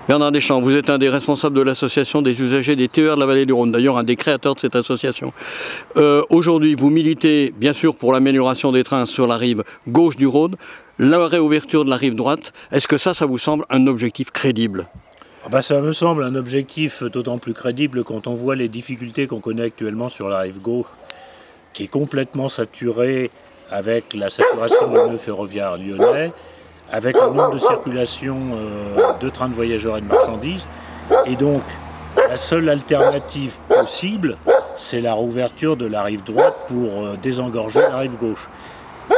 Bernard Deschamps, vous êtes un des responsables de l'association des usagers des TER de la vallée du Rhône, d'ailleurs un des créateurs de cette association. Aujourd'hui, vous militez bien sûr pour l'amélioration des trains sur la rive gauche du Rhône, la réouverture de la rive droite. Est-ce que ça vous semble un objectif crédible ? Ça me semble un objectif d'autant plus crédible quand on voit les difficultés qu'on connaît actuellement sur la rive gauche, qui est complètement saturée avec la saturation du nœud ferroviaire lyonnais, avec le nombre de circulations de trains de voyageurs et de marchandises. Et donc, la seule alternative possible, c'est la réouverture de la rive droite pour désengorger la rive gauche.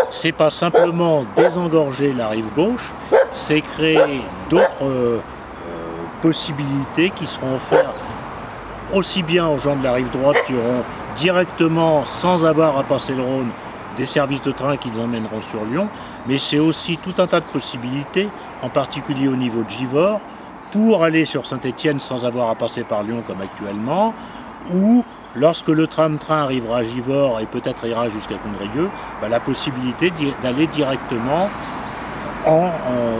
C'est pas simplement désengorger la rive gauche, c'est créer d'autres possibilités qui seront offertes aussi bien aux gens de la rive droite qui auront directement, sans avoir à passer le Rhône, des services de train qui les emmèneront sur Lyon, mais c'est aussi tout un tas de possibilités, en particulier au niveau de Givors, pour aller sur Saint-Étienne sans avoir à passer par Lyon comme actuellement, ou lorsque le tram-train arrivera à Givors et peut-être ira jusqu'à Condrieu, la possibilité d'aller directement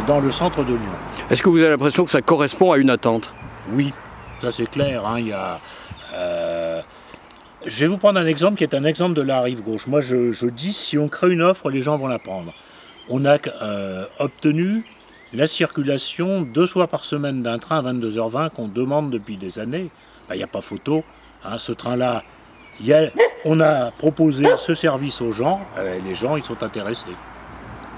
dans le centre de Lyon. Est-ce que vous avez l'impression que ça correspond à une attente ? Oui, ça c'est clair. Je vais vous prendre un exemple qui est un exemple de la rive gauche. Moi je dis, si on crée une offre, les gens vont la prendre. On a obtenu la circulation 2 soirs par semaine d'un train à 22h20 qu'on demande depuis des années. Il n'y a pas photo. Ce train-là, on a proposé ce service aux gens, les gens ils sont intéressés.